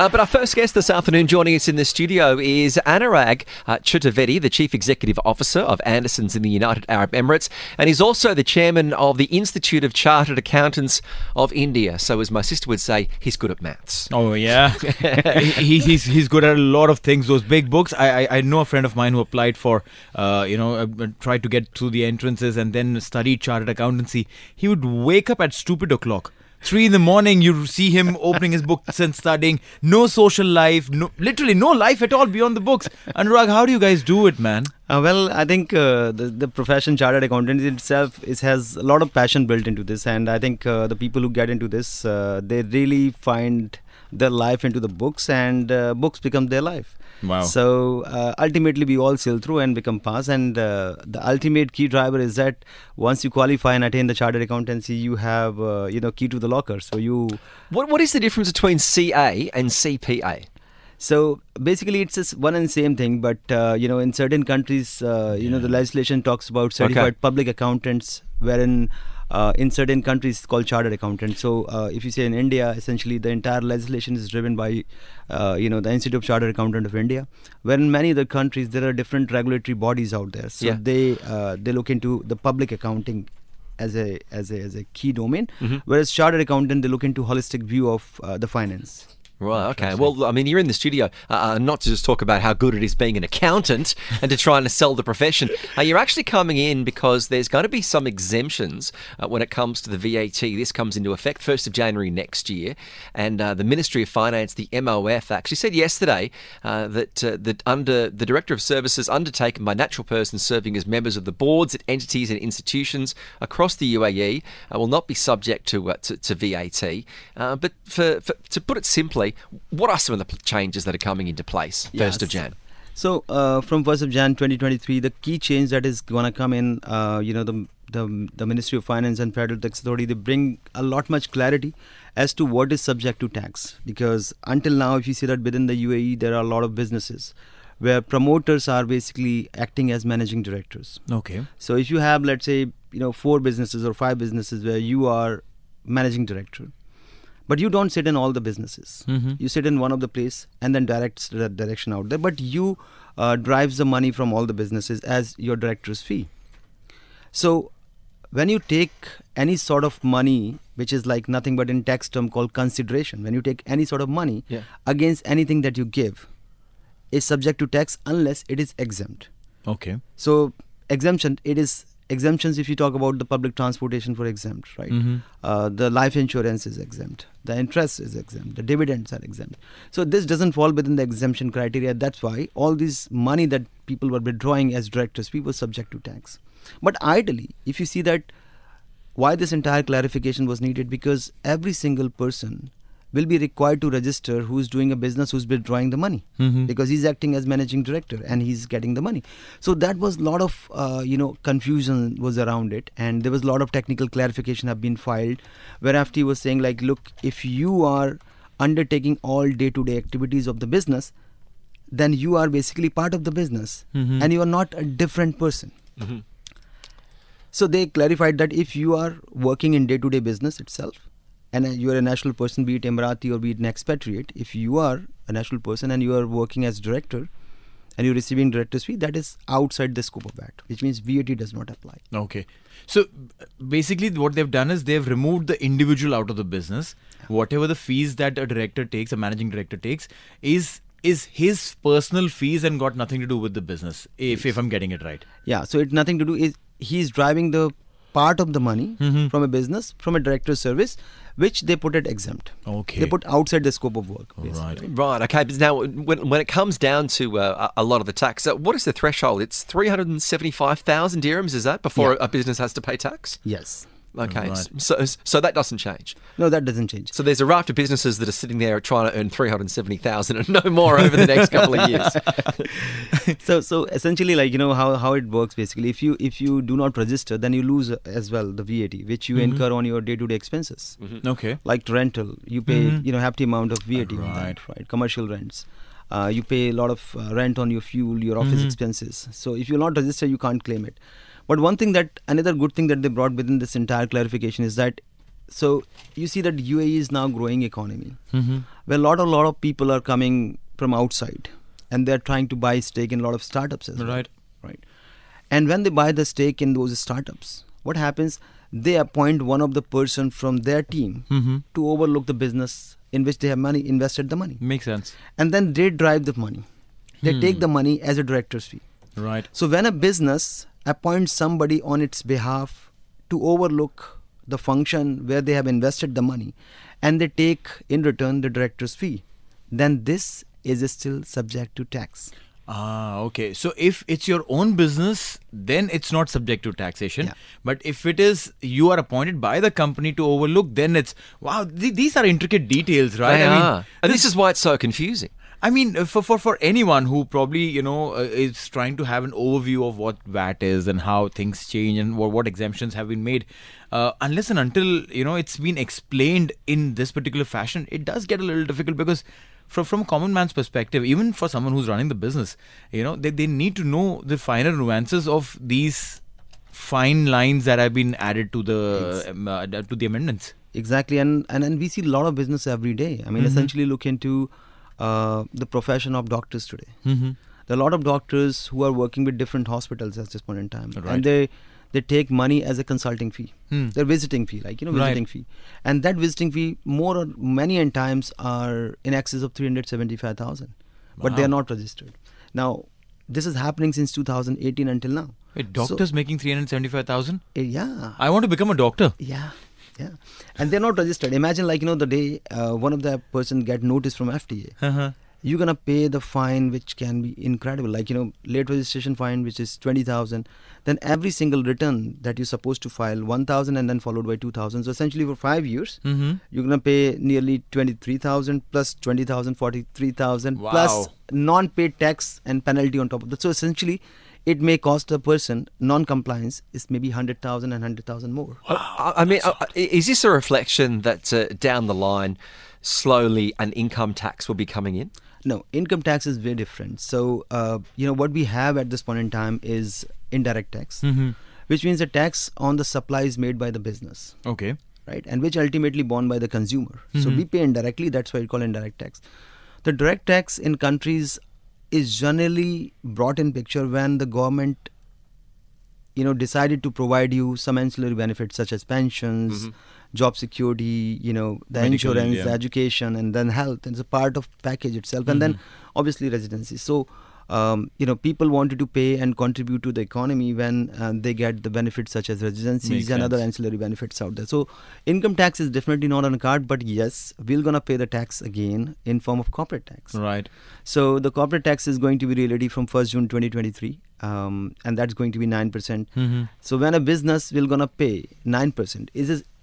But our first guest this afternoon joining us in the studio is Anurag Chaturvedi, the Chief Executive Officer of Andersen's in the United Arab Emirates, and he's also the Chairman of the Institute of Chartered Accountants of India. So as my sister would say, he's good at maths. Oh, yeah. he's good at a lot of things. Those big books. I know a friend of mine who applied for, tried to get through the entrances and then studied chartered accountancy. He would wake up at stupid o'clock. 3 a.m, you see him opening his books and studying. No social life, literally no life at all beyond the books. Anurag, how do you guys do it, man? Well, I think the profession chartered accountant itself has a lot of passion built into this, and I think the people who get into this, they really find their life into the books, and books become their life. Wow. So ultimately we all sail through and become pass, and the ultimate key driver is that once you qualify and attain the chartered accountancy, you have key to the locker. So What is the difference between CA and CPA? So basically it's just one and the same thing, but in certain countries the legislation talks about certified public accountants, wherein in certain countries it's called chartered accountant. So if you say in India, essentially the entire legislation is driven by the Institute of Chartered Accountant of India, where in many other countries there are different regulatory bodies out there. So they look into the public accounting as a key domain, whereas chartered accountant, they look into holistic view of the finance. Right, okay. Well, I mean, you're in the studio not to just talk about how good it is being an accountant and to try and sell the profession. You're actually coming in because there's going to be some exemptions when it comes to the VAT. This comes into effect 1st of January next year. And the Ministry of Finance, the MOF, actually said yesterday that under the Director of Services undertaken by natural persons serving as members of the boards at entities and institutions across the UAE will not be subject to VAT. But to put it simply, what are some of the changes that are coming into place 1st of Jan? So from 1st of Jan 2023, the key change that is going to come in, the Ministry of Finance and Federal Tax Authority, they bring a lot much clarity as to what is subject to tax. Because until now, if you see that within the UAE, there are a lot of businesses where promoters are basically acting as managing directors. Okay. So if you have, let's say, 4 businesses or 5 businesses where you are managing director, but you don't sit in all the businesses. You sit in one of the place and then directs the direction out there. But you drives the money from all the businesses as your director's fee. So when you take any sort of money, which is like nothing but in tax term called consideration, when you take any sort of money against anything that you give, is subject to tax unless it is exempt. Okay. So exemptions, if you talk about the public transportation, for exempt, right? The life insurance is exempt. The interest is exempt. The dividends are exempt. So this doesn't fall within the exemption criteria. That's why all this money that people were withdrawing as directors' fee was subject to tax. But ideally, if you see that why this entire clarification was needed, because every single person will be required to register who's doing a business, who's withdrawing the money, because he's acting as managing director and he's getting the money. So that was a lot of confusion was around it, and there was a lot of technical clarification have been filed, where FT was saying like, look, if you are undertaking all day-to-day activities of the business, then you are basically part of the business and you are not a different person. So they clarified that if you are working in day-to-day business itself, and you are a national person, be it Emirati or be it an expatriate, if you are a national person and you are working as director and you're receiving director's fee, that is outside the scope of VAT, which means VAT does not apply. Okay. So basically what they've done is they've removed the individual out of the business. Whatever the fees that a director takes, a managing director takes, is his personal fees and got nothing to do with the business, if I'm getting it right. Yeah, so it's nothing to do, he's driving the part of the money from a business, from a director's service, which they put it exempt. Okay. They put outside the scope of work. Right. Okay. But now, when it comes down to a lot of the tax, what is the threshold? It's 375,000 dirhams, is that, before a business has to pay tax? Yes. Okay, right. so that doesn't change. No, that doesn't change. So there's a raft of businesses that are sitting there trying to earn 370,000 and no more over the next couple of years. So essentially, like, how it works basically. If you do not register, then you lose as well the VAT, which you incur on your day-to-day expenses. Okay. Like rental, you pay hefty amount of VAT on that, right? Commercial rents. You pay a lot of rent on your fuel, your office expenses. So if you're not registered, you can't claim it. But another good thing that they brought within this entire clarification is that So you see that UAE is now growing economy, Mm-hmm. where a lot of people are coming from outside, and they're trying to buy stake in a lot of startups as well. Right. Right. And when they buy the stake in those startups, what happens? They appoint one of the person from their team Mm-hmm. to overlook the business in which they have invested the money, Makes sense. and then they drive the money. They take the money as a director's fee. Right. So when a business appoints somebody on its behalf to overlook the function where they have invested the money, and they take in return the director's fee, then this is still subject to tax. Ah, okay. So if it's your own business, then it's not subject to taxation. Yeah. But if it is you are appointed by the company to overlook, then it's wow. These are intricate details, right? They are. And this is why it's so confusing. I mean, for anyone who probably is trying to have an overview of what VAT is and how things change and what exemptions have been made, unless and until it's been explained in this particular fashion, it does get a little difficult because from a common man's perspective, even for someone who's running the business, they need to know the finer nuances of these fine lines that have been added to the amendments. Exactly, and we see a lot of business every day. I mean, essentially look into the profession of doctors today. Mm-hmm. There are a lot of doctors who are working with different hospitals at this point in time, Right. and they take money as a consulting fee, their visiting fee, visiting Right. fee, and that visiting fee many times are in excess of 375,000, but they are Wow. not registered. Now, this is happening since 2018 until now. Wait, doctors making 375,000? Yeah. I want to become a doctor. Yeah, yeah, and they're not registered. Imagine, the day one of the person get notice from FDA, Uh-huh. you're gonna pay the fine, which can be incredible. Late registration fine, which is 20,000. Then every single return that you're supposed to file 1,000, and then followed by 2,000. So essentially, for 5 years, Mm-hmm. you're gonna pay nearly 23,000 plus 20,000, 43,000 Wow. plus non-paid tax and penalty on top of that. So essentially, it may cost a person non-compliance is maybe 100,000 and 100,000 more. I mean, is this a reflection that down the line, slowly an income tax will be coming in? No, income tax is very different. So, what we have at this point in time is indirect tax, Mm-hmm. which means the tax on the supplies made by the business, Okay. right? And which ultimately borne by the consumer. So Mhm. we pay indirectly. That's why we call indirect tax. The direct tax in countries is generally brought in picture when the government, decided to provide you some ancillary benefits such as pensions, job security, the Medical, insurance, yeah. the education, and then health. And it's a part of package itself. And then obviously residency. So, people wanted to pay and contribute to the economy when they get the benefits such as residencies Makes and other sense. ancillary benefits out there. So income tax is definitely not on a card, but yes, we're going to pay the tax again in form of corporate tax. Right. So the corporate tax is going to be relative from 1st June 2023, and that's going to be 9%. Mm-hmm. So when a business will gonna pay 9%,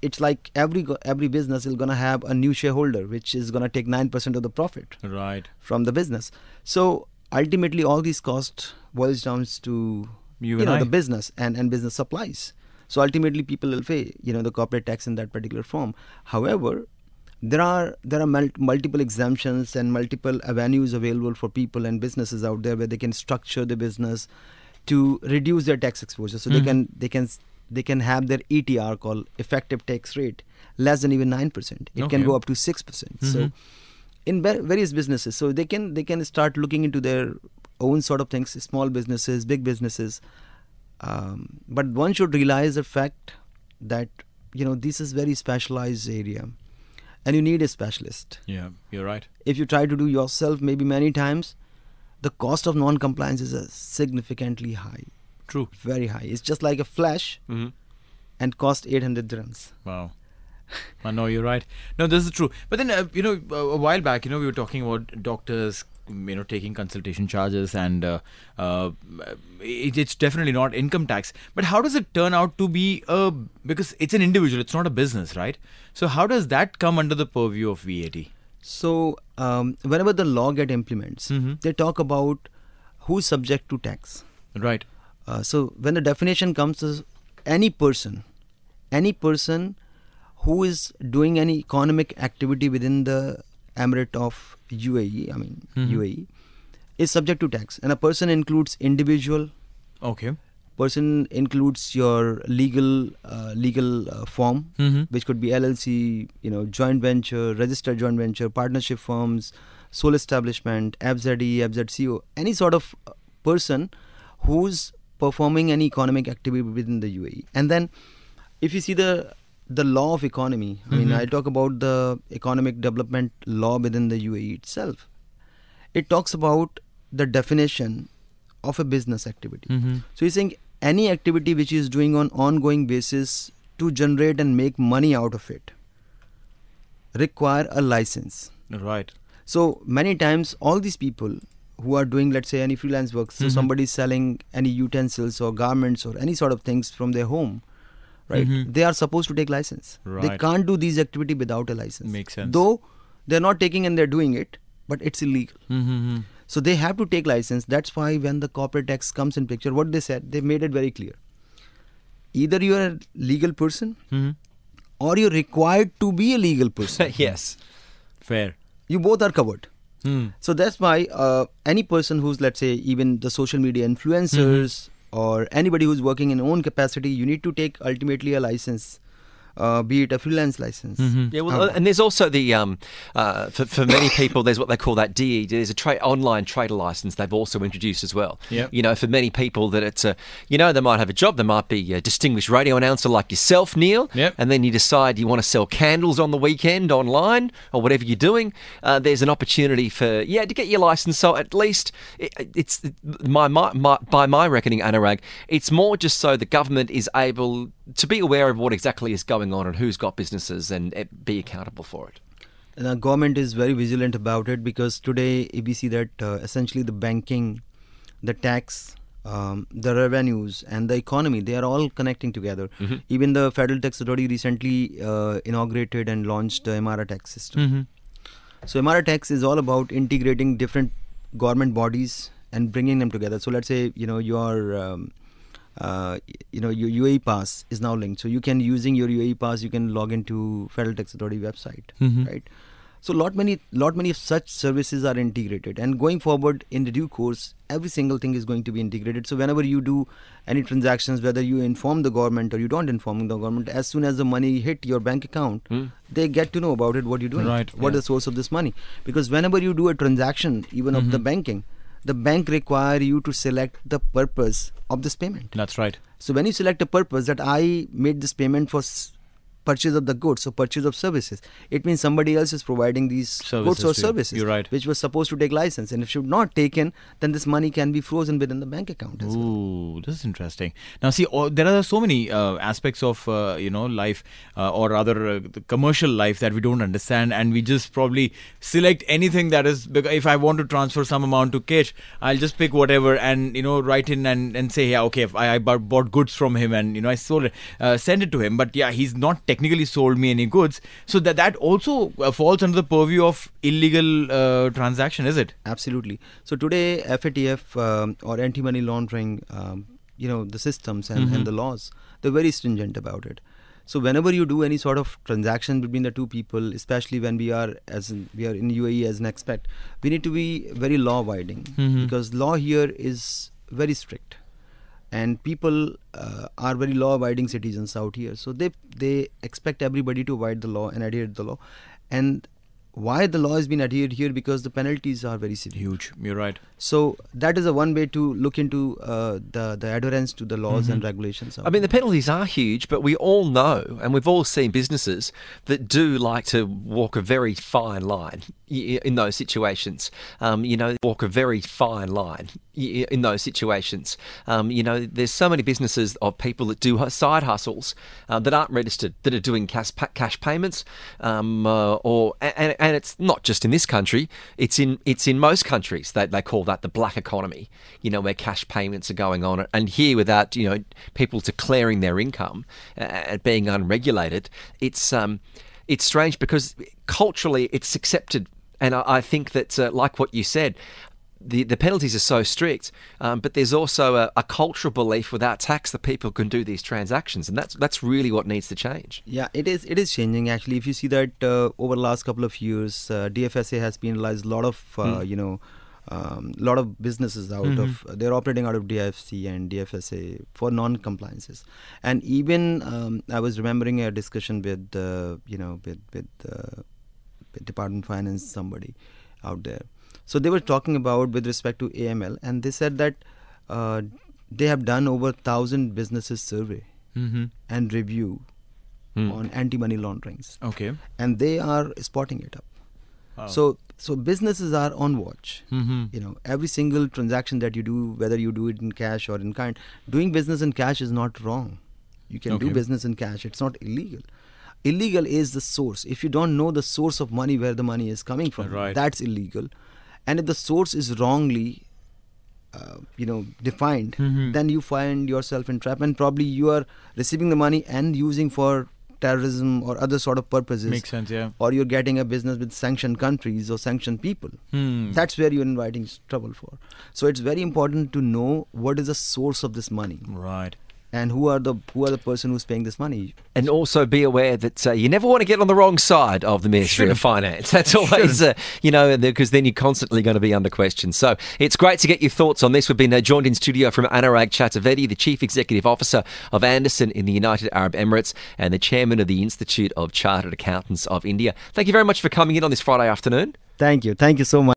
it's like every business is gonna have a new shareholder, which is gonna take 9% of the profit Right. from the business. So ultimately, all these costs boils down to You and I. the business and business supplies. So ultimately, people will pay the corporate tax in that particular form. However, there are multiple exemptions and multiple avenues available for people and businesses out there where they can structure the business to reduce their tax exposure. So they can have their ETR, called effective tax rate, less than even 9%. It can Okay. go up to 6%. So in various businesses, so they can start looking into their own sort of things, small businesses, big businesses. But one should realize the fact that this is very specialized area, and you need a specialist. Yeah, you're right. If you try to do yourself, maybe many times, the cost of non-compliance is significantly high, True. very high. It's just like a flash and cost 800 dirhams. Wow. I know you're right. No, this is true. But then, a while back, we were talking about doctors, taking consultation charges, and it's definitely not income tax. But how does it turn out to be because it's an individual, it's not a business, right? So how does that come under the purview of VAT? So whenever the law get implements, they talk about who's subject to tax. Right. So when the definition comes as any person who is doing any economic activity within the Emirate of UAE, UAE, is subject to tax. And a person includes individual, Okay. Person includes your legal form, which could be LLC, joint venture, registered joint venture, partnership firms, sole establishment, FZE, FZCO, any sort of person who's performing any economic activity within the UAE. And then if you see the law of economy, I mean, I talk about the economic development law within the UAE itself. It talks about the definition of a business activity. So he's saying any activity which is doing on ongoing basis to generate and make money out of it require a license. Right. So many times all these people who are doing, let's say, any freelance work, so somebody is selling any utensils or garments or any sort of things from their home, right? They are supposed to take license. Right. They can't do these activity without a license. Makes sense. Though they're not taking and they're doing it, but it's illegal. So they have to take license. That's why when the corporate tax comes in picture, what they said, they made it very clear. Either you are a legal person or you're required to be a legal person. Yes. Fair. You both are covered. So that's why any person who's, let's say, even the social media influencers or anybody who's working in own capacity, you need to take ultimately a license. Be it a freelance license. Yeah, well, and there's also the for many people, there's what they call that DE. There's a online trader license they've also introduced as well. Yep. For many people that it's they might have a job. They might be a distinguished radio announcer like yourself, Neil. Yep. And then you decide you want to sell candles on the weekend online or whatever you're doing. There's an opportunity to get your license. So at least it's by my reckoning, Anurag, it's more just so the government is able to be aware of what exactly is going on and who's got businesses and be accountable for it. And the government is very vigilant about it, because today we see that essentially the banking, the tax, the revenues and the economy, they are all connecting together. Even the Federal Tax Authority recently inaugurated and launched the Emirates tax system. So Emirates tax is all about integrating different government bodies and bringing them together. So let's say your UAE pass is now linked, so you can, using your UAE pass, you can log into Federal Tax Authority website, right? So lot many of such services are integrated, and going forward in the due course, every single thing is going to be integrated. So whenever you do any transactions, whether you inform the government or you don't inform the government, as soon as the money hit your bank account, they get to know about it, what you're doing, what is the source of this money. Because whenever you do a transaction, even of the banking, the bank require you to select the purpose of this payment. That's right. So when you select a purpose, that I made this payment for purchase of the goods or purchase of services, it means somebody else is providing these goods or services. You're right. Which was supposed to take license, and if you've not taken, then this money can be frozen within the bank account as well. Ooh, this is interesting. Now, see, there are so many aspects of life or rather the commercial life that we don't understand, and we just probably select anything that is. Because if I want to transfer some amount to Kesh, I'll just pick whatever and write in and say, yeah, okay, if I bought goods from him and I sold it, send it to him. But yeah, he's not technically sold me any goods, so that also falls under the purview of illegal transaction, is it? Absolutely. So today FATF or anti-money laundering, the systems and the laws, they're very stringent about it. So whenever you do any sort of transaction between the two people, especially when we are in UAE as an expat, we need to be very law abiding, because law here is very strict. And people are very law-abiding citizens out here, so they expect everybody to abide the law and adhere to the law. And why the law has been adhered here? Because the penalties are very severe. Huge. You're right. So that is one way to look into the adherence to the laws and regulations. I mean, the penalties are huge, but we all know, and we've all seen businesses that do like to walk a very fine line in those situations. Walk a very fine line in those situations. There's so many businesses of people that do side hustles that aren't registered, that are doing cash payments, and it's not just in this country. It's in most countries. They call that the black economy. Where cash payments are going on, and here without people declaring their income, being unregulated. It's strange because culturally it's accepted. And I think that, like what you said, the penalties are so strict, but there's also a cultural belief without tax that people can do these transactions, and that's really what needs to change. Yeah, it is changing actually. If you see that over the last couple of years, DFSA has penalized a lot of lot of businesses out of they're operating out of DIFC and DFSA for non-compliances. And even I was remembering a discussion with Department of Finance, somebody out there. So they were talking about with respect to AML, and they said that they have done over 1,000 businesses survey and review on anti-money launderings. Okay. And they are spotting it up. Wow. So businesses are on watch. Every single transaction that you do, whether you do it in cash or in kind, doing business in cash is not wrong. You can do business in cash. It's not illegal. Illegal is the source. If you don't know the source of money, where the money is coming from, that's illegal. And if the source is wrongly defined, then you find yourself in trap, and probably you are receiving the money and using for terrorism or other sort of purposes. Makes sense, yeah. Or you're getting a business with sanctioned countries or sanctioned people. That's where you're inviting trouble for. So it's very important to know what is the source of this money. Right. And who are the person who's paying this money. And also be aware that you never want to get on the wrong side of the Ministry of Finance. That's always, because then you're constantly going to be under question. So it's great to get your thoughts on this. We've been joined in studio from Anurag Chaturvedi, the Chief Executive Officer of Andersen in the United Arab Emirates and the Chairman of the Institute of Chartered Accountants of India. Thank you very much for coming in on this Friday afternoon. Thank you. Thank you so much.